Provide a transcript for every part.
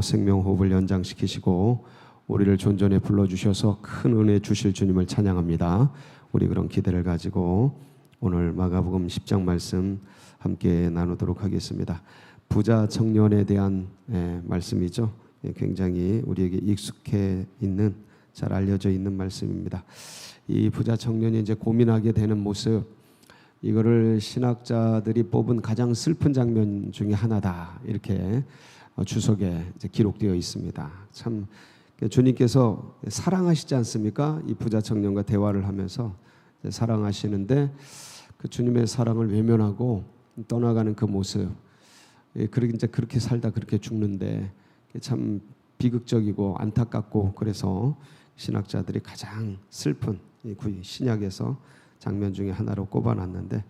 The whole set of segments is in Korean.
생명호흡을 연장시키시고 우리를 존전에 불러주셔서 큰 은혜 주실 주님을 찬양합니다. 우리 그런 기대를 가지고 오늘 마가복음 10장 말씀 함께 나누도록 하겠습니다. 부자 청년에 대한 말씀이죠. 굉장히 우리에게 익숙해 있는, 잘 알려져 있는 말씀입니다. 이 부자 청년이 이제 고민하게 되는 모습, 이거를 신학자들이 뽑은 가장 슬픈 장면 중에 하나다, 이렇게 주석에 이제 기록되어 있습니다. 참 주님께서 사랑하시지 않습니까? 이 부자 청년과 대화를 하면서 사랑하시는데 그 주님의 사랑을 외면하고 떠나가는 그 모습, 이제 그렇게 살다 그렇게 죽는데 참 비극적이고 안타깝고, 그래서 신학자들이 가장 슬픈 신약에서 장면 중에 하나로 꼽아놨는데,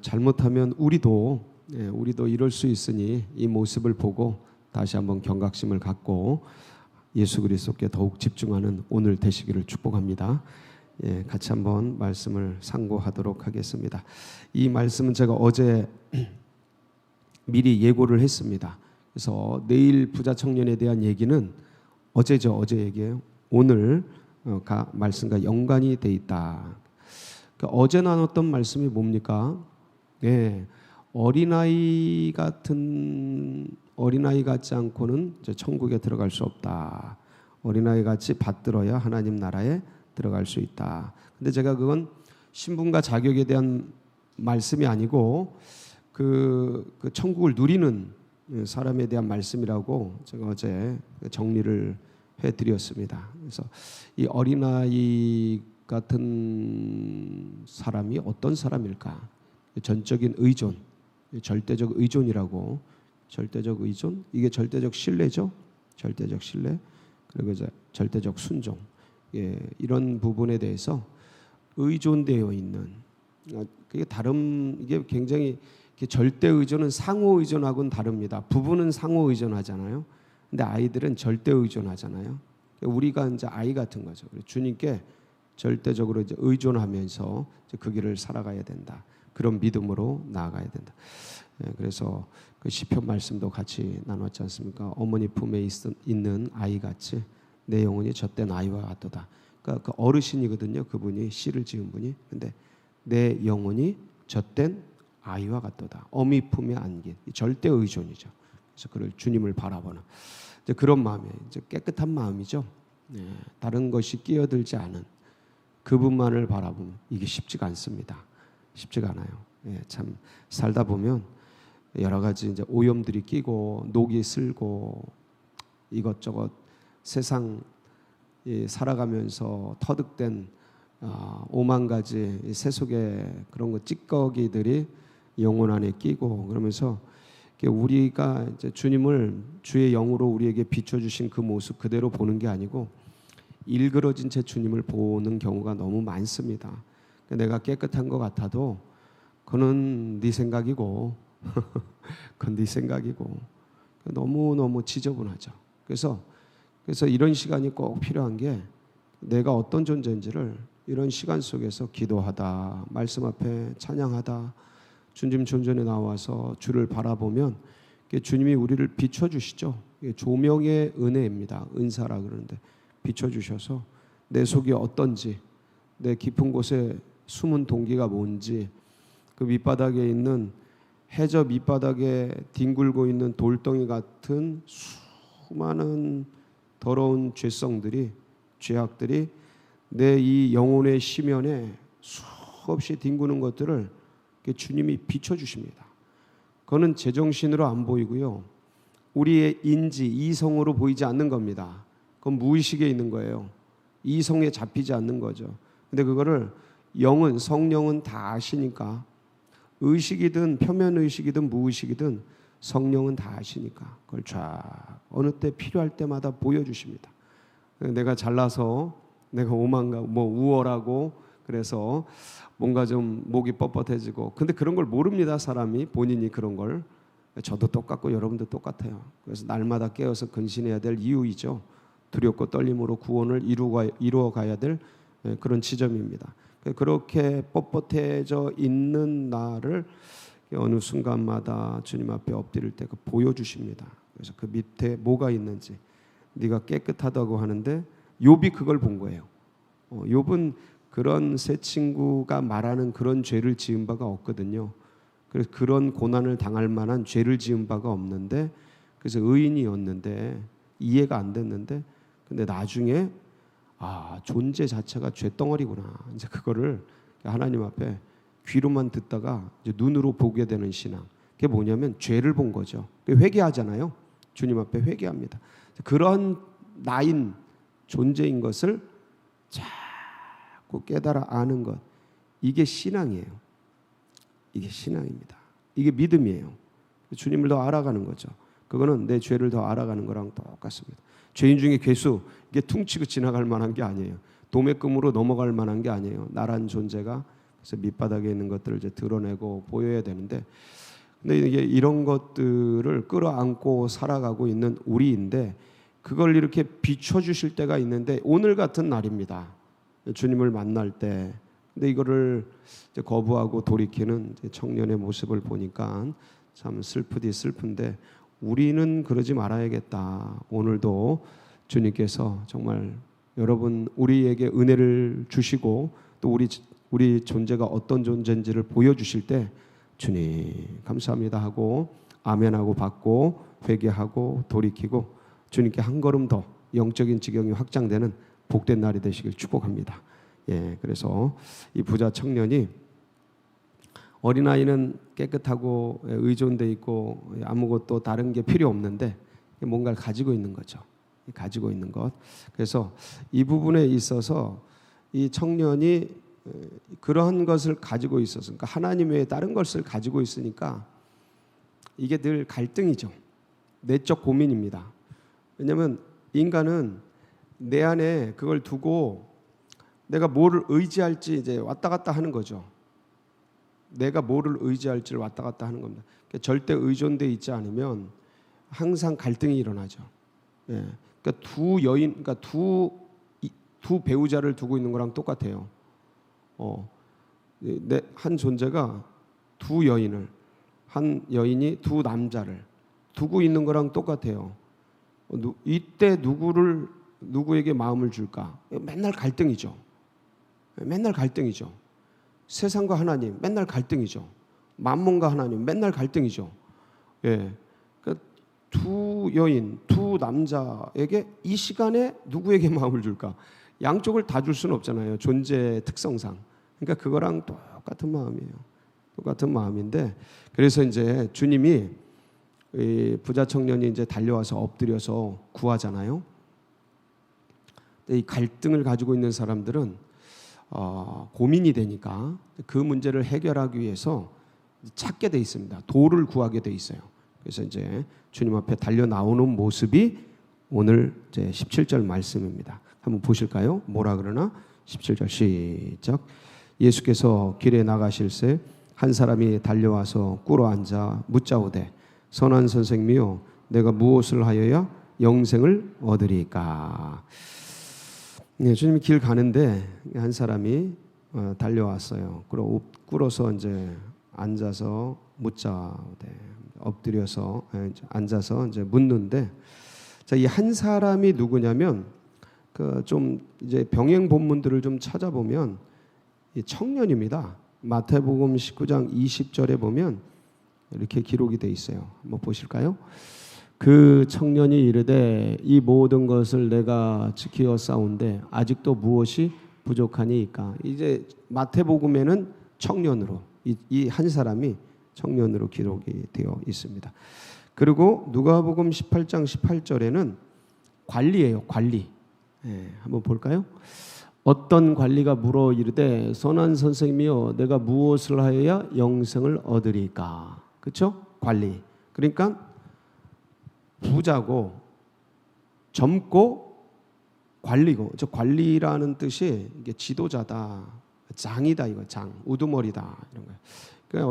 잘못하면 우리도 이럴 수 있으니 이 모습을 보고 다시 한번 경각심을 갖고 예수 그리스도께 더욱 집중하는 오늘 되시기를 축복합니다. 같이 한번 말씀을 상고하도록 하겠습니다. 이 말씀은 제가 어제 미리 예고를 했습니다. 그래서 내일 부자 청년에 대한 얘기는 어제 얘기예요. 오늘 말씀과 연관이 돼 있다. 그러니까 어제 나눴던 말씀이 뭡니까? 어린아이 같지 않고는 천국에 들어갈 수 없다. 어린아이 같이 받들어야 하나님 나라에 들어갈 수 있다. 근데 제가 그건 신분과 자격에 대한 말씀이 아니고 그 천국을 누리는 사람에 대한 말씀이라고 제가 어제 정리를 해드렸습니다. 그래서 이 어린아이 같은 사람이 어떤 사람일까? 전적인 의존, 절대적 의존이라고. 절대적 의존, 이게 절대적 신뢰죠. 절대적 신뢰, 그리고 이제 절대적 순종. 이런 부분에 대해서 의존되어 있는, 이게 굉장히 절대 의존은 상호 의존하고는 다릅니다. 부부는 상호 의존하잖아요. 근데 아이들은 절대 의존하잖아요. 우리가 이제 아이 같은 거죠. 주님께 절대적으로 이제 의존하면서 이제 그 길을 살아가야 된다. 그런 믿음으로 나아가야 된다. 그래서 그 시편 말씀도 같이 나눴지 않습니까? 어머니 품에 있는 아이 같이 내 영혼이 젖된 아이와 같도다. 그러니까 그 어르신이거든요. 그분이 시를 지은 분이. 근데 내 영혼이 젖된 아이와 같도다. 어미 품에 안긴 절대 의존이죠. 그래서 그를 주님을 바라보는 이제 그런 마음이, 이제 깨끗한 마음이죠. 다른 것이 끼어들지 않은 그분만을 바라보면 이게 쉽지가 않습니다. 쉽지가 않아요. 참 살다 보면 여러 가지 이제 오염들이 끼고 녹이 슬고 이것저것 세상 살아가면서 터득된 오만 가지 세속의 그런 거 찌꺼기들이 영혼 안에 끼고, 그러면서 우리가 이제 주님을 주의 영으로 우리에게 비춰주신 그 모습 그대로 보는 게 아니고 일그러진 채 주님을 보는 경우가 너무 많습니다. 내가 깨끗한 것 같아도 그건 네 생각이고 그건 네 생각이고 너무너무 지저분하죠. 그래서 이런 시간이 꼭 필요한 게, 내가 어떤 존재인지를 이런 시간 속에서 기도하다, 말씀 앞에 찬양하다, 주님 존전에 나와서 주를 바라보면 주님이 우리를 비춰주시죠. 조명의 은혜입니다. 은사라 그러는데 비춰주셔서 내 속이 어떤지, 내 깊은 곳에 숨은 동기가 뭔지, 그 밑바닥에 있는 해저 밑바닥에 뒹굴고 있는 돌덩이 같은 수많은 더러운 죄성들이, 죄악들이 내 이 영혼의 심연에 수없이 뒹구는 것들을 주님이 비춰주십니다. 그거는 제정신으로 안 보이고요, 우리의 인지, 이성으로 보이지 않는 겁니다. 그건 무의식에 있는 거예요. 이성에 잡히지 않는 거죠. 근데 그거를 성령은 다 아시니까, 의식이든 표면의식이든 무의식이든 성령은 다 아시니까 그걸 쫙 어느 때 필요할 때마다 보여주십니다. 내가 잘나서, 내가 오만가고 우월하고 그래서 뭔가 좀 목이 뻣뻣해지고, 근데 그런 걸 모릅니다. 사람이 본인이 그런 걸. 저도 똑같고 여러분도 똑같아요. 그래서 날마다 깨어서 근신해야 될 이유이죠. 두렵고 떨림으로 구원을 이루어 가야 될 그런 지점입니다. 그렇게 뻣뻣해져 있는 나를 어느 순간마다 주님 앞에 엎드릴 때 보여주십니다. 그래서 그 밑에 뭐가 있는지 네가 깨끗하다고 하는데 욥이 그걸 본 거예요. 욥은 그런 새 친구가 말하는 그런 죄를 지은 바가 없거든요. 그래서 그런 고난을 당할 만한 죄를 지은 바가 없는데, 그래서 의인이었는데 이해가 안 됐는데, 근데 나중에 존재 자체가 죄덩어리구나. 이제 그거를 하나님 앞에 귀로만 듣다가 이제 눈으로 보게 되는 신앙. 그게 뭐냐면 죄를 본 거죠. 회개하잖아요. 주님 앞에 회개합니다. 그런 나인 존재인 것을 자꾸 깨달아 아는 것, 이게 신앙이에요. 이게 신앙입니다. 이게 믿음이에요. 주님을 더 알아가는 거죠. 그거는 내 죄를 더 알아가는 거랑 똑같습니다. 죄인 중에 괴수, 이게 퉁치고 지나갈 만한 게 아니에요. 도매금으로 넘어갈 만한 게 아니에요. 나란 존재가 그래서 밑바닥에 있는 것들을 이제 드러내고 보여야 되는데, 근데 이게 이런 것들을 끌어안고 살아가고 있는 우리인데, 그걸 이렇게 비춰주실 때가 있는데 오늘 같은 날입니다. 주님을 만날 때. 근데 이거를 이제 거부하고 돌이키는 이제 청년의 모습을 보니까 참 슬프디 슬픈데, 우리는 그러지 말아야겠다. 오늘도 주님께서 정말 여러분 우리에게 은혜를 주시고 또 우리 존재가 어떤 존재인지를 보여주실 때 주님 감사합니다 하고 아멘하고 받고 회개하고 돌이키고 주님께 한 걸음 더 영적인 지경이 확장되는 복된 날이 되시길 축복합니다. 그래서 이 부자 청년이 어린아이는 깨끗하고 의존돼 있고 아무것도 다른 게 필요 없는데 뭔가를 가지고 있는 거죠. 가지고 있는 것. 그래서 이 부분에 있어서 이 청년이 그러한 것을 가지고 있어서, 그러니까 하나님 외에 다른 것을 가지고 있으니까 이게 늘 갈등이죠. 내적 고민입니다. 왜냐하면 인간은 내 안에 그걸 두고 내가 뭐를 의지할지 이제 왔다 갔다 하는 거죠. 내가 뭐를 의지할지를 왔다 갔다 하는 겁니다. 그러니까 절대 의존돼 있지 않으면 항상 갈등이 일어나죠. 그러니까 그러니까 두 배우자를 두고 있는 거랑 똑같아요. 한 존재가 두 여인을, 한 여인이 두 남자를 두고 있는 거랑 똑같아요. 이때 누구에게 마음을 줄까? 맨날 갈등이죠. 맨날 갈등이죠. 세상과 하나님 맨날 갈등이죠. 만몬과 하나님 맨날 갈등이죠. 그러니까 두 여인, 두 남자에게 이 시간에 누구에게 마음을 줄까? 양쪽을 다 줄 수는 없잖아요. 존재의 특성상. 그러니까 그거랑 똑같은 마음이에요. 똑같은 마음인데, 그래서 이제 주님이 이 부자 청년이 이제 달려와서 엎드려서 구하잖아요. 이 갈등을 가지고 있는 사람들은 고민이 되니까 그 문제를 해결하기 위해서 찾게 돼 있습니다. 도를 구하게 돼 있어요. 그래서 이제 주님 앞에 달려 나오는 모습이 오늘 이제 17절 말씀입니다. 한번 보실까요? 뭐라 그러나? 17절 시작. 예수께서 길에 나가실새 한 사람이 달려와서 꿇어 앉아 묻자오되 선한 선생님이요 내가 무엇을 하여야 영생을 얻으리까? 주님이 길 가는데 한 사람이 달려왔어요. 꿇어서 이제 앉아서 묻자오되 엎드려서 앉아서 이제 묻는데, 자, 이 한 사람이 누구냐면 그 좀 이제 병행 본문들을 좀 찾아보면 이 청년입니다. 마태복음 19장 20절에 보면 이렇게 기록이 돼 있어요. 한번 보실까요? 그 청년이 이르되 이 모든 것을 내가 지키어 싸운데 아직도 무엇이 부족하니까. 이제 마태복음에는 청년으로 이 한 사람이 청년으로 기록이 되어 있습니다. 그리고 누가복음 18장 18절에는 관리예요. 관리. 한번 볼까요? 어떤 관리가 물어 이르되 선한 선생님이여 내가 무엇을 하여야 영생을 얻으리까? 그렇죠? 관리. 그러니까 부자고 젊고 관리고, 저 관리라는 뜻이 이게 지도자다, 장이다, 이거 장, 우두머리다 이런 거예요. 그러니까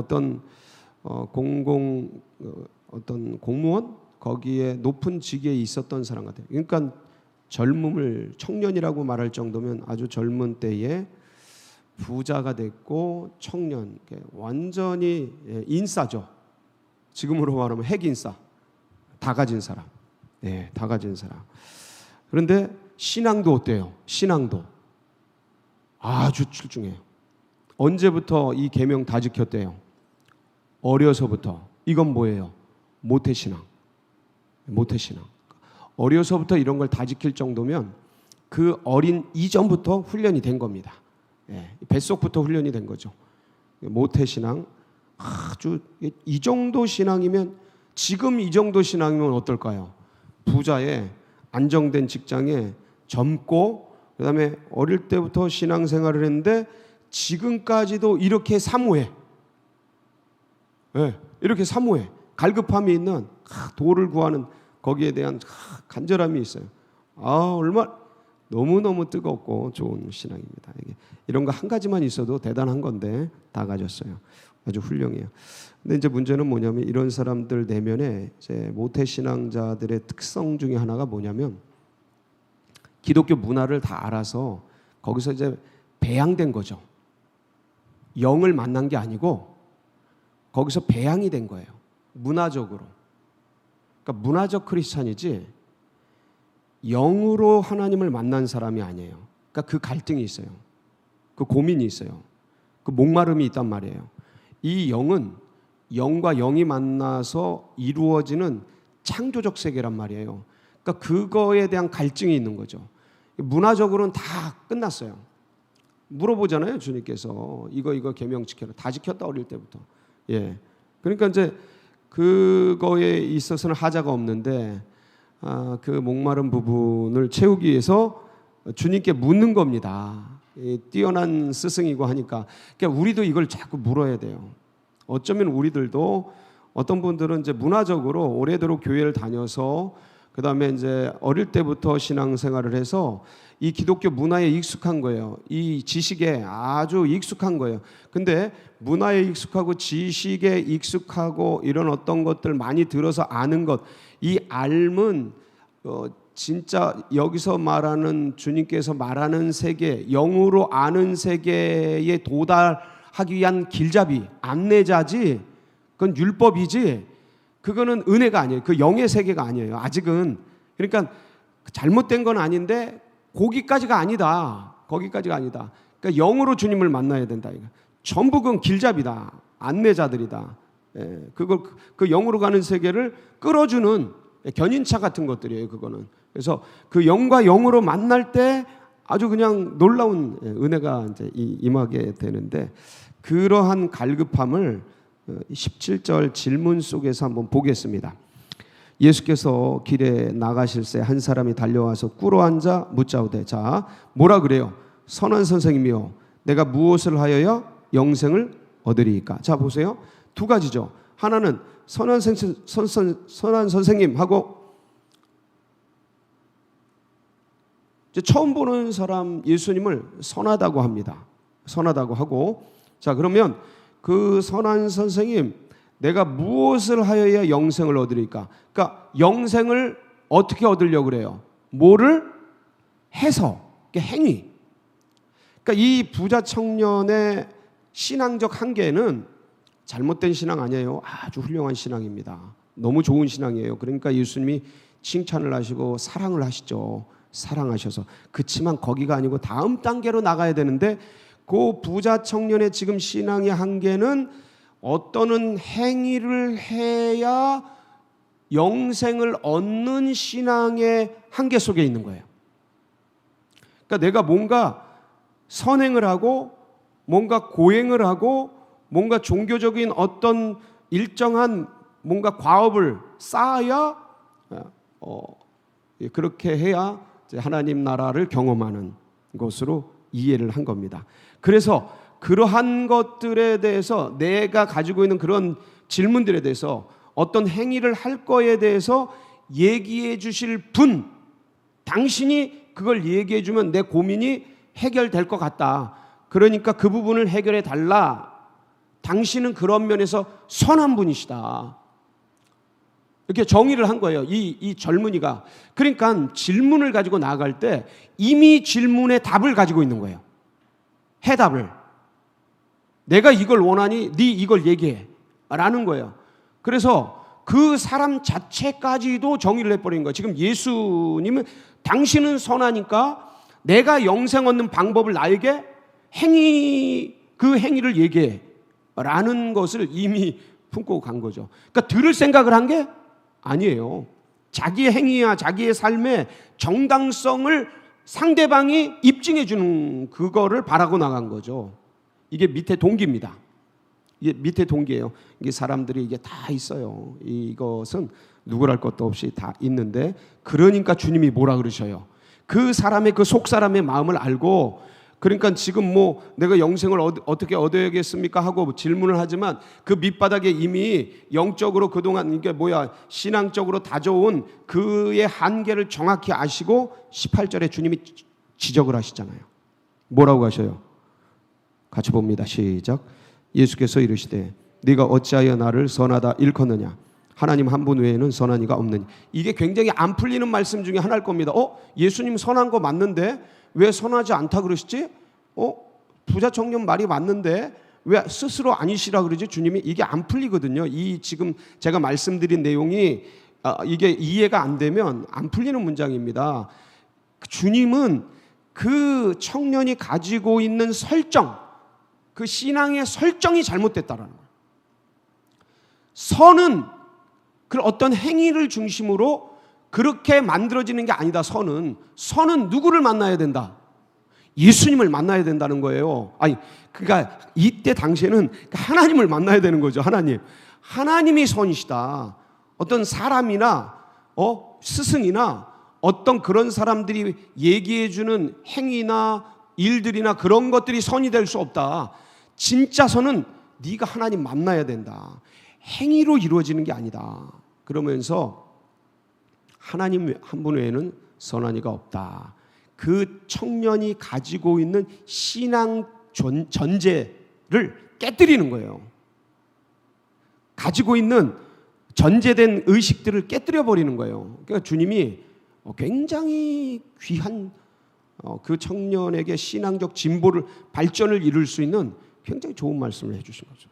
어떤 공무원 거기에 높은 직위에 있었던 사람 같아요. 그러니까 젊음을 청년이라고 말할 정도면 아주 젊은 때에 부자가 됐고 청년, 완전히 인싸죠. 지금으로 말하면 핵인싸. 다 가진 사람. 네, 다 가진 사람. 그런데 신앙도 어때요? 신앙도 아주 출중해요. 언제부터 이 계명 다 지켰대요? 어려서부터. 이건 뭐예요? 모태신앙. 모태신앙. 어려서부터 이런 걸 다 지킬 정도면 그 어린 이전부터 훈련이 된 겁니다. 예, 뱃속부터 훈련이 된 거죠. 모태신앙. 아주 이 정도 신앙이면, 지금 이 정도 신앙이면 어떨까요? 부자의 안정된 직장에 젊고 그다음에 어릴 때부터 신앙생활을 했는데 지금까지도 이렇게 사모해. 네, 이렇게 사모해. 갈급함이 있는, 도를 구하는 거기에 대한 간절함이 있어요. 얼마나 너무너무 뜨겁고 좋은 신앙입니다. 이런 거 한 가지만 있어도 대단한 건데 다 가졌어요. 아주 훌륭해요. 근데 이제 문제는 뭐냐면, 이런 사람들 내면에 이제 모태신앙자들의 특성 중에 하나가 뭐냐면, 기독교 문화를 다 알아서 거기서 이제 배양된 거죠. 영을 만난 게 아니고 거기서 배양이 된 거예요. 문화적으로. 그러니까 문화적 크리스찬이지 영으로 하나님을 만난 사람이 아니에요. 그러니까 그 갈등이 있어요. 그 고민이 있어요. 그 목마름이 있단 말이에요. 이 영은 영과 영이 만나서 이루어지는 창조적 세계란 말이에요. 그러니까 그거에 대한 갈증이 있는 거죠. 문화적으로는 다 끝났어요. 물어보잖아요, 주님께서. 이거 계명 지켜라. 다 지켰다, 어릴 때부터. 예. 그러니까 이제 그거에 있어서는 하자가 없는데, 그 목마른 부분을 채우기 위해서 주님께 묻는 겁니다. 뛰어난 스승이고 하니까. 그러니까 우리도 이걸 자꾸 물어야 돼요. 어쩌면 우리들도, 어떤 분들은 이제 문화적으로 오래도록 교회를 다녀서 그 다음에 이제 어릴 때부터 신앙생활을 해서 이 기독교 문화에 익숙한 거예요. 이 지식에 아주 익숙한 거예요. 근데 문화에 익숙하고 지식에 익숙하고 이런 어떤 것들 많이 들어서 아는 것, 이 알은 진짜 여기서 말하는, 주님께서 말하는 세계, 영으로 아는 세계에 도달하기 위한 길잡이, 안내자지, 그건 율법이지, 그거는 은혜가 아니에요. 그 영의 세계가 아니에요, 아직은. 그러니까 잘못된 건 아닌데 거기까지가 아니다. 거기까지가 아니다. 그러니까 영으로 주님을 만나야 된다. 이거. 전부 그건 길잡이다. 안내자들이다. 예, 그걸 그 영으로 가는 세계를 끌어주는 견인차 같은 것들이에요, 그거는. 그래서 그 영과 영으로 만날 때 아주 그냥 놀라운 은혜가 이제 임하게 되는데, 그러한 갈급함을 17절 질문 속에서 한번 보겠습니다. 예수께서 길에 나가실새 한 사람이 달려와서 꿇어앉아 묻자오되, 자, 뭐라 그래요? 선한 선생님이요, 내가 무엇을 하여야 영생을 얻으리이까? 자, 보세요. 두 가지죠. 하나는 선한 선생님 하고, 이제 처음 보는 사람 예수님을 선하다고 합니다. 선하다고 하고, 자, 그러면 그 선한 선생님, 내가 무엇을 하여야 영생을 얻으리까? 그러니까 영생을 어떻게 얻으려고 그래요? 뭐를 해서, 행위. 그러니까 이 부자 청년의 신앙적 한계는 잘못된 신앙 아니에요. 아주 훌륭한 신앙입니다. 너무 좋은 신앙이에요. 그러니까 예수님이 칭찬을 하시고 사랑을 하시죠. 사랑하셔서. 그렇지만 거기가 아니고 다음 단계로 나가야 되는데, 그 부자 청년의 지금 신앙의 한계는 어떤 행위를 해야 영생을 얻는 신앙의 한계 속에 있는 거예요. 그러니까 내가 뭔가 선행을 하고 뭔가 고행을 하고 뭔가 종교적인 어떤 일정한 뭔가 과업을 쌓아야 그렇게 해야 하나님 나라를 경험하는 것으로 이해를 한 겁니다. 그래서 그러한 것들에 대해서, 내가 가지고 있는 그런 질문들에 대해서, 어떤 행위를 할 거에 대해서 얘기해 주실 분, 당신이 그걸 얘기해 주면 내 고민이 해결될 것 같다. 그러니까 그 부분을 해결해 달라. 당신은 그런 면에서 선한 분이시다. 이렇게 정의를 한 거예요, 이 젊은이가. 그러니까 질문을 가지고 나아갈 때 이미 질문의 답을 가지고 있는 거예요. 해답을. 내가 이걸 원하니 네 이걸 얘기해 라는 거예요. 그래서 그 사람 자체까지도 정의를 해버린 거예요. 지금 예수님은 당신은 선하니까 내가 영생 얻는 방법을 나에게 그 행위를 얘기해 라는 것을 이미 품고 간 거죠. 그러니까 들을 생각을 한 게 아니에요. 자기의 행위와 자기의 삶의 정당성을 상대방이 입증해 주는 그거를 바라고 나간 거죠. 이게 밑에 동기입니다. 이게 밑에 동기예요. 이게 사람들이 이게 다 있어요. 이것은 누구랄 것도 없이 다 있는데, 그러니까 주님이 뭐라 그러셔요? 그 사람의 그 속 사람의 마음을 알고, 그러니까 지금 뭐 내가 영생을 어떻게 얻어야겠습니까 하고 질문을 하지만 그 밑바닥에 이미 영적으로 그동안 이게 신앙적으로 다져온 그의 한계를 정확히 아시고 18절에 주님이 지적을 하시잖아요. 뭐라고 하셔요? 같이 봅니다. 시작. 예수께서 이르시되 네가 어찌하여 나를 선하다 일컫느냐? 하나님 한 분 외에는 선한 이가 없느니. 이게 굉장히 안 풀리는 말씀 중에 하나일 겁니다. 예수님 선한 거 맞는데 왜 선하지 않다 그러시지? 부자 청년 말이 맞는데 왜 스스로 아니시라 그러지? 주님이 이게 안 풀리거든요. 이 지금 제가 말씀드린 내용이 이게 이해가 안 되면 안 풀리는 문장입니다. 주님은 그 청년이 가지고 있는 설정, 그 신앙의 설정이 잘못됐다라는 거예요. 선은 그 어떤 행위를 중심으로 그렇게 만들어지는 게 아니다. 선은 누구를 만나야 된다? 예수님을 만나야 된다는 거예요. 그러니까 이때 당시에는 하나님을 만나야 되는 거죠. 하나님이 선이시다. 어떤 사람이나 스승이나 어떤 그런 사람들이 얘기해주는 행위나 일들이나 그런 것들이 선이 될 수 없다. 진짜 선은 네가 하나님 만나야 된다. 행위로 이루어지는 게 아니다. 그러면서 하나님 한 분 외에는 선한 이가 없다. 그 청년이 가지고 있는 신앙 전제를 깨뜨리는 거예요. 가지고 있는 전제된 의식들을 깨뜨려 버리는 거예요. 그러니까 주님이 굉장히 귀한 그 청년에게 신앙적 발전을 이룰 수 있는 굉장히 좋은 말씀을 해주신 거죠.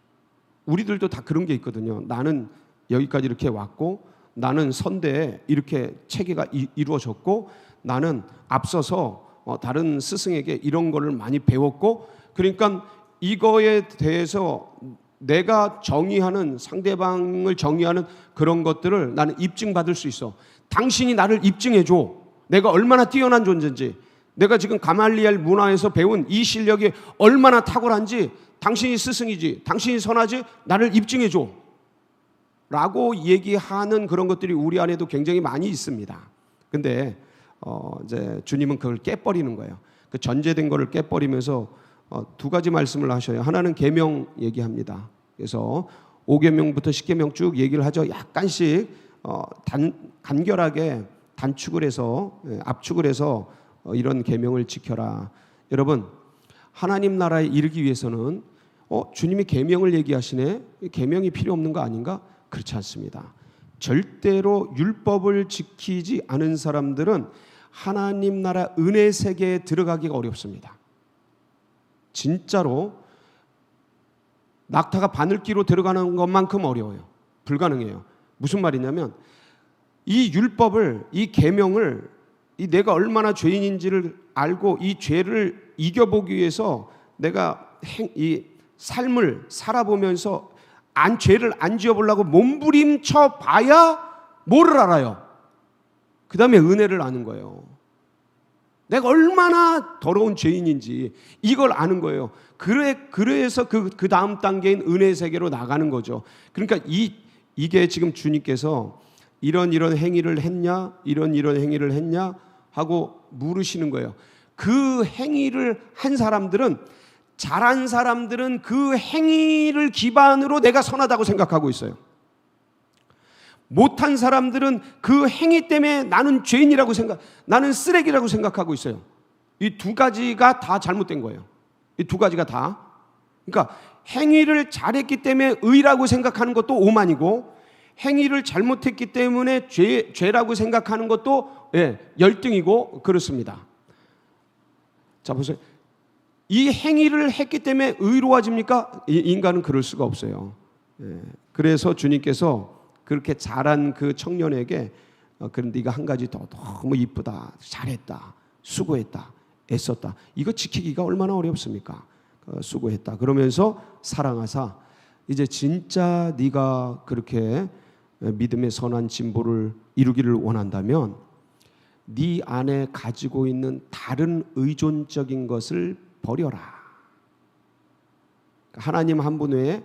우리들도 다 그런 게 있거든요. 나는 여기까지 이렇게 왔고, 나는 선대에 이렇게 체계가 이루어졌고, 나는 앞서서 다른 스승에게 이런 거를 많이 배웠고, 그러니까 이거에 대해서 내가 정의하는, 상대방을 정의하는 그런 것들을 나는 입증받을 수 있어. 당신이 나를 입증해줘. 내가 얼마나 뛰어난 존재인지, 내가 지금 가말리엘 문화에서 배운 이 실력이 얼마나 탁월한지, 당신이 스승이지, 당신이 선하지, 나를 입증해줘 라고 얘기하는 그런 것들이 우리 안에도 굉장히 많이 있습니다. 근데 이제 주님은 그걸 깨버리는 거예요. 그 전제된 거를 깨버리면서 두 가지 말씀을 하셔요. 하나는 계명 얘기합니다. 그래서 5계명부터 10계명 쭉 얘기를 하죠. 약간씩 간결하게 단축을 해서, 압축을 해서 이런 계명을 지켜라. 여러분, 하나님 나라에 이르기 위해서는 주님이 계명을 얘기하시네. 계명이 필요 없는 거 아닌가? 그렇지 않습니다. 절대로 율법을 지키지 않은 사람들은 하나님 나라 은혜 세계에 들어가기가 어렵습니다. 진짜로 낙타가 바늘기로 들어가는 것만큼 어려워요. 불가능해요. 무슨 말이냐면 이 율법을, 이 계명을, 내가 얼마나 죄인인지를 알고 이 죄를 이겨보기 위해서 내가 이 삶을 살아보면서 죄를 안 지어보려고 몸부림쳐 봐야 뭐를 알아요? 그 다음에 은혜를 아는 거예요. 내가 얼마나 더러운 죄인인지 이걸 아는 거예요. 그래서 그 다음 단계인 은혜 세계로 나가는 거죠. 그러니까 이게 지금 주님께서 이런 행위를 했냐, 이런 행위를 했냐 하고 물으시는 거예요. 그 행위를 한 사람들은, 잘한 사람들은 그 행위를 기반으로 내가 선하다고 생각하고 있어요. 못한 사람들은 그 행위 때문에 나는 죄인이라고 나는 쓰레기라고 생각하고 있어요. 이 두 가지가 다 잘못된 거예요. 이 두 가지가 다. 그러니까 행위를 잘했기 때문에 의라고 생각하는 것도 오만이고, 행위를 잘못했기 때문에 죄라고 생각하는 것도 열등이고 그렇습니다. 자, 보세요. 이 행위를 했기 때문에 의로워집니까? 인간은 그럴 수가 없어요. 그래서 주님께서 그렇게 잘한 그 청년에게 그런 네가 한 가지 더 너무 이쁘다, 잘했다, 수고했다, 애썼다. 이거 지키기가 얼마나 어렵습니까? 수고했다. 그러면서 사랑하사 이제 진짜 네가 그렇게 믿음의 선한 진보를 이루기를 원한다면 네 안에 가지고 있는 다른 의존적인 것을 버려라. 하나님 한 분 외에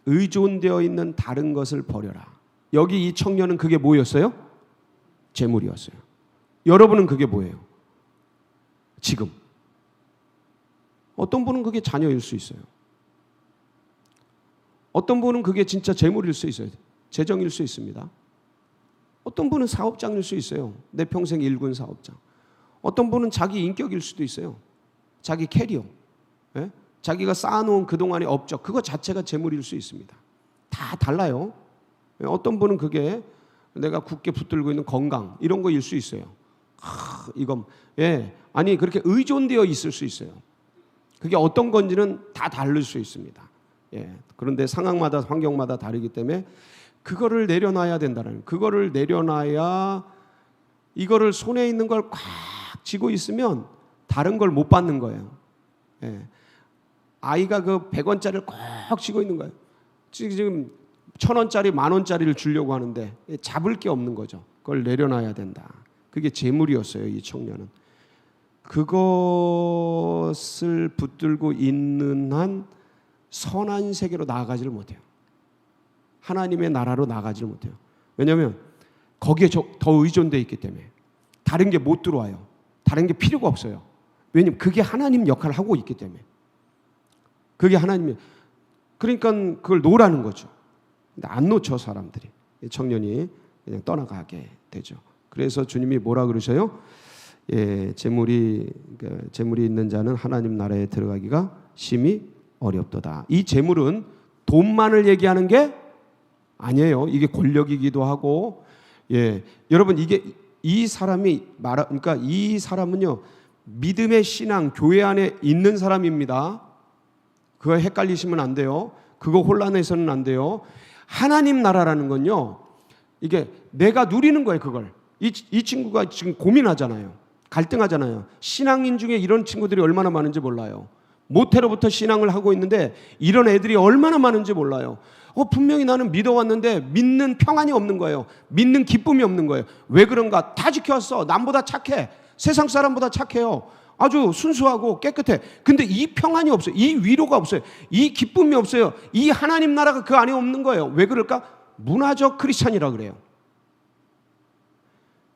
의존되어 있는 다른 것을 버려라. 여기 이 청년은 그게 뭐였어요? 재물이었어요. 여러분은 그게 뭐예요? 지금. 어떤 분은 그게 자녀일 수 있어요. 어떤 분은 그게 진짜 재물일 수 있어요. 재정일 수 있습니다. 어떤 분은 사업장일 수 있어요. 내 평생 일군 사업장. 어떤 분은 자기 인격일 수도 있어요. 자기 캐리어. 예? 자기가 쌓아놓은 그동안의 업적, 그거 자체가 재물일 수 있습니다. 다 달라요. 어떤 분은 그게 내가 굳게 붙들고 있는 건강, 이런 거일 수 있어요. 이건, 아니, 그렇게 의존되어 있을 수 있어요. 그게 어떤 건지는 다 다를 수 있습니다. 그런데 상황마다, 환경마다 다르기 때문에 그거를 내려놔야 된다는, 그거를 내려놔야 이거를 손에 있는 걸 꽉 쥐고 있으면 다른 걸 못 받는 거예요. 아이가 그 100원짜리를 꽉 쥐고 있는 거예요. 지금 1000원짜리, 10,000원짜리를 주려고 하는데 잡을 게 없는 거죠. 그걸 내려놔야 된다. 그게 재물이었어요, 이 청년은. 그것을 붙들고 있는 한 선한 세계로 나아가지를 못해요. 하나님의 나라로 나가지를 못해요. 왜냐하면 거기에 더 의존되어 있기 때문에 다른 게 못 들어와요. 다른 게 필요가 없어요. 왜냐하면 그게 하나님 역할을 하고 있기 때문에. 그게 하나님의, 그러니까 그걸 놓으라는 거죠. 근데 안 놓쳐, 사람들이. 청년이 그냥 떠나가게 되죠. 그래서 주님이 뭐라 그러셔요? 재물이 있는 자는 하나님 나라에 들어가기가 심히 어렵도다. 이 재물은 돈만을 얘기하는 게 아니에요. 이게 권력이기도 하고, 여러분, 이게 이 사람이 그러니까 이 사람은요, 믿음의 신앙, 교회 안에 있는 사람입니다. 그거 헷갈리시면 안 돼요. 그거 혼란해서는 안 돼요. 하나님 나라라는 건요, 이게 내가 누리는 거예요, 그걸. 이 친구가 지금 고민하잖아요. 갈등하잖아요. 신앙인 중에 이런 친구들이 얼마나 많은지 몰라요. 모태로부터 신앙을 하고 있는데 이런 애들이 얼마나 많은지 몰라요. 분명히 나는 믿어왔는데 믿는 평안이 없는 거예요. 믿는 기쁨이 없는 거예요. 왜 그런가? 다 지켜왔어. 남보다 착해. 세상 사람보다 착해요. 아주 순수하고 깨끗해. 근데 이 평안이 없어요. 이 위로가 없어요. 이 기쁨이 없어요. 이 하나님 나라가 그 안에 없는 거예요. 왜 그럴까? 문화적 크리스찬이라 그래요.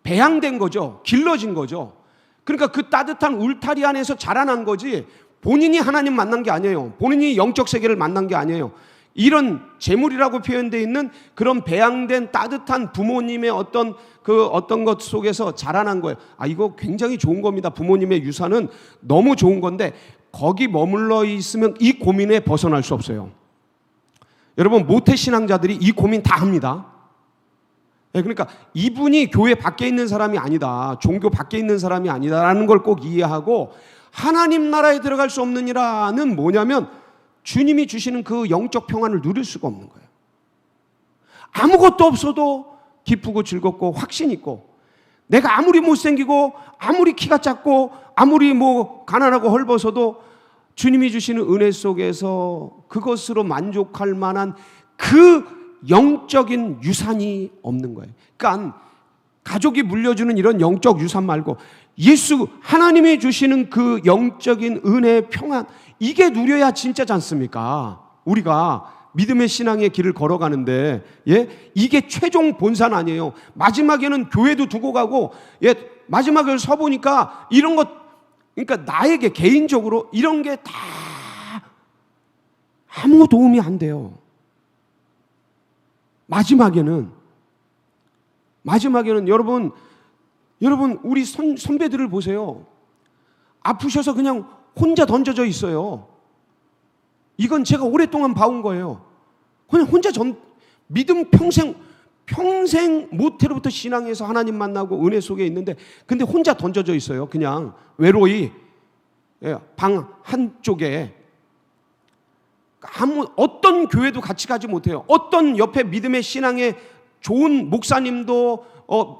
배양된 거죠. 길러진 거죠. 그러니까 그 따뜻한 울타리 안에서 자라난 거지 본인이 하나님 만난 게 아니에요. 본인이 영적 세계를 만난 게 아니에요. 이런 재물이라고 표현되어 있는 그런 배양된 따뜻한 부모님의 어떤 것 속에서 자라난 거예요. 이거 굉장히 좋은 겁니다. 부모님의 유산은 너무 좋은 건데 거기 머물러 있으면 이 고민에 벗어날 수 없어요. 여러분, 모태신앙자들이 이 고민 다 합니다. 그러니까 이분이 교회 밖에 있는 사람이 아니다, 종교 밖에 있는 사람이 아니다라는 걸 꼭 이해하고, 하나님 나라에 들어갈 수 없느니라는 뭐냐면 주님이 주시는 그 영적 평안을 누릴 수가 없는 거예요. 아무것도 없어도 기쁘고 즐겁고 확신 있고, 내가 아무리 못생기고 아무리 키가 작고 아무리 가난하고 헐벗어도 주님이 주시는 은혜 속에서 그것으로 만족할 만한 그 영적인 유산이 없는 거예요. 그러니까 가족이 물려주는 이런 영적 유산 말고 하나님이 주시는 그 영적인 은혜, 평안, 이게 누려야 진짜지 않습니까? 우리가 믿음의 신앙의 길을 걸어가는데, 이게 최종 본산 아니에요. 마지막에는 교회도 두고 가고, 마지막을 서보니까 이런 것, 그러니까 나에게 개인적으로 이런 게 다 아무 도움이 안 돼요. 마지막에는 여러분 우리 선배들을 보세요. 아프셔서 그냥 혼자 던져져 있어요. 이건 제가 오랫동안 봐온 거예요. 그냥 혼자 믿음 평생 모태로부터 신앙에서 하나님 만나고 은혜 속에 있는데, 근데 혼자 던져져 있어요. 그냥 외로이 방 한쪽에. 어떤 교회도 같이 가지 못해요. 어떤 옆에 믿음의 신앙의 좋은 목사님도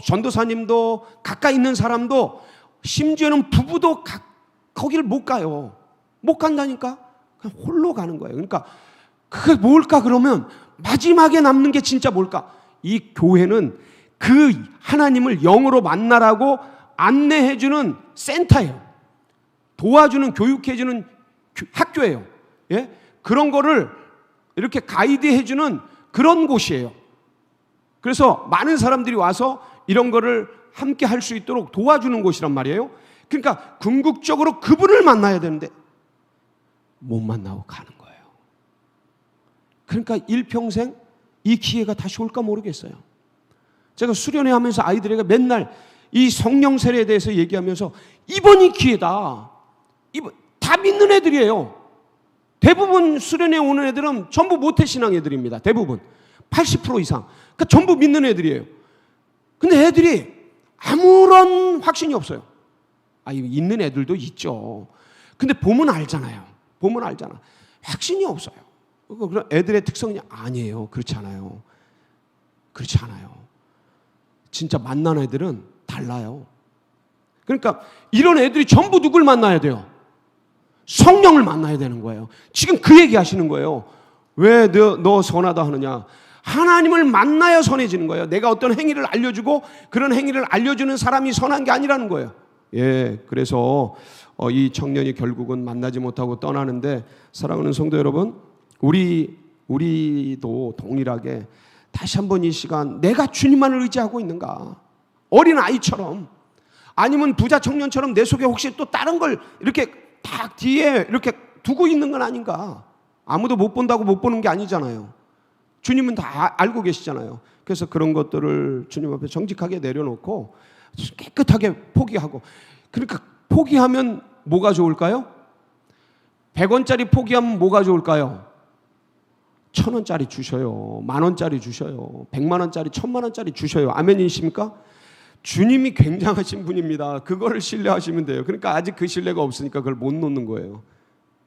전도사님도 가까이 있는 사람도 심지어는 부부도 거기를 못 가요. 못 간다니까. 그냥 홀로 가는 거예요. 그러니까 그게 뭘까 그러면 마지막에 남는 게 진짜 뭘까? 이 교회는 그 하나님을 영으로 만나라고 안내해주는 센터예요. 도와주는, 교육해주는 학교예요. 예? 그런 거를 이렇게 가이드해주는 그런 곳이에요. 그래서 많은 사람들이 와서 이런 거를 함께 할 수 있도록 도와주는 곳이란 말이에요. 그러니까 궁극적으로 그분을 만나야 되는데 못 만나고 가는 거예요. 그러니까 일평생 이 기회가 다시 올까 모르겠어요. 제가 수련회 하면서 아이들에게 맨날 이 성령 세례에 대해서 얘기하면서 이번이 기회다. 다 믿는 애들이에요. 대부분 수련회 오는 애들은 전부 모태신앙 애들입니다. 대부분 80% 이상. 그러니까 전부 믿는 애들이에요. 근데 애들이 아무런 확신이 없어요. 있는 애들도 있죠. 근데 보면 알잖아요. 보면 알잖아. 확신이 없어요. 그럼 애들의 특성이 아니에요. 그렇지 않아요. 그렇지 않아요. 진짜 만난 애들은 달라요. 그러니까 이런 애들이 전부 누굴 만나야 돼요? 성령을 만나야 되는 거예요. 지금 그 얘기 하시는 거예요. 왜 너 선하다 하느냐? 하나님을 만나야 선해지는 거예요. 내가 어떤 행위를 알려주고 그런 행위를 알려주는 사람이 선한 게 아니라는 거예요. 예, 그래서 이 청년이 결국은 만나지 못하고 떠나는데, 사랑하는 성도 여러분, 우리도 동일하게 다시 한번 이 시간 내가 주님만을 의지하고 있는가? 어린 아이처럼, 아니면 부자 청년처럼 내 속에 혹시 또 다른 걸 이렇게 딱 뒤에 이렇게 두고 있는 건 아닌가? 아무도 못 본다고 못 보는 게 아니잖아요. 주님은 다 알고 계시잖아요. 그래서 그런 것들을 주님 앞에 정직하게 내려놓고 깨끗하게 포기하고. 그러니까 포기하면 뭐가 좋을까요? 100원짜리 포기하면 뭐가 좋을까요? 1,000원짜리 주셔요. 10,000원짜리 주셔요. 100만원짜리, 1,000만원짜리 주셔요. 아멘이십니까? 주님이 굉장하신 분입니다. 그거를 신뢰하시면 돼요. 그러니까 아직 그 신뢰가 없으니까 그걸 못 놓는 거예요.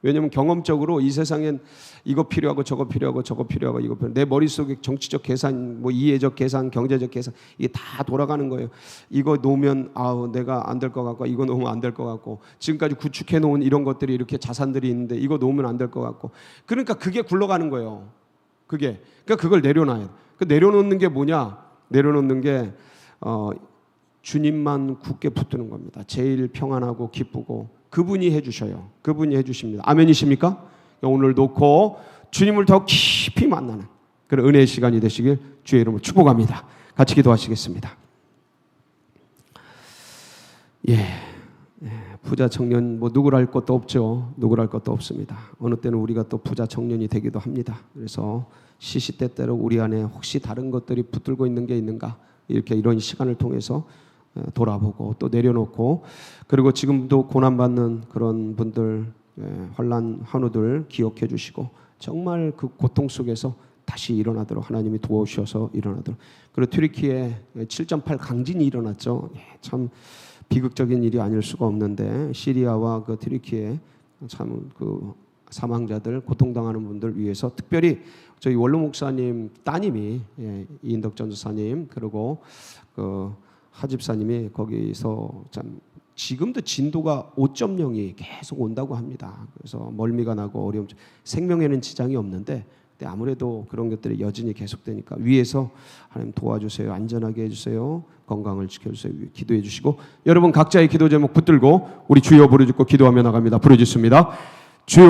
왜냐하면 경험적으로 이 세상엔 이거 필요하고 저거 필요하고 저거 필요하고 이거 필요하고, 내 머릿속에 정치적 계산, 이해적 계산, 경제적 계산, 이게 다 돌아가는 거예요. 이거 놓으면 내가 안 될 것 같고, 이거 놓으면 안 될 것 같고, 지금까지 구축해 놓은 이런 것들이 이렇게 자산들이 있는데 이거 놓으면 안 될 것 같고, 그러니까 그게 굴러가는 거예요. 그러니까 그걸 내려놔야 돼. 그 내려놓는 게 뭐냐? 내려놓는 게 주님만 굳게 붙드는 겁니다. 제일 평안하고 기쁘고 그분이 해주셔요. 그분이 해주십니다. 아멘이십니까? 오늘 놓고 주님을 더 깊이 만나는 그런 은혜의 시간이 되시길 주의 이름으로 축복합니다. 같이 기도하시겠습니다. 부자 청년 누구를 할 것도 없죠. 누구를 할 것도 없습니다. 어느 때는 우리가 또 부자 청년이 되기도 합니다. 그래서 시시때때로 우리 안에 혹시 다른 것들이 붙들고 있는 게 있는가, 이렇게 이런 시간을 통해서 돌아보고 또 내려놓고, 그리고 지금도 고난받는 그런 분들, 환난 환우들 기억해 주시고, 정말 그 고통 속에서 다시 일어나도록 하나님이 도와주셔서 일어나도록. 그리고 튀르키예 7.8 강진이 일어났죠. 참 비극적인 일이 아닐 수가 없는데, 시리아와 그 튀르키예 참 그 사망자들, 고통당하는 분들 위해서 특별히 저희 원로 목사님 따님이, 이인덕 전도사님, 그리고 그 하집사님이 거기서 참 지금도 진도가 5.0이 계속 온다고 합니다. 그래서 멀미가 나고 어려움, 생명에는 지장이 없는데 아무래도 그런 것들이 여전히 계속되니까 위에서 하나님 도와주세요, 안전하게 해주세요, 건강을 지켜주세요, 기도해 주시고, 여러분 각자의 기도 제목 붙들고 우리 주여 부르짖고 기도하며 나갑니다. 부르짖습니다. 주여.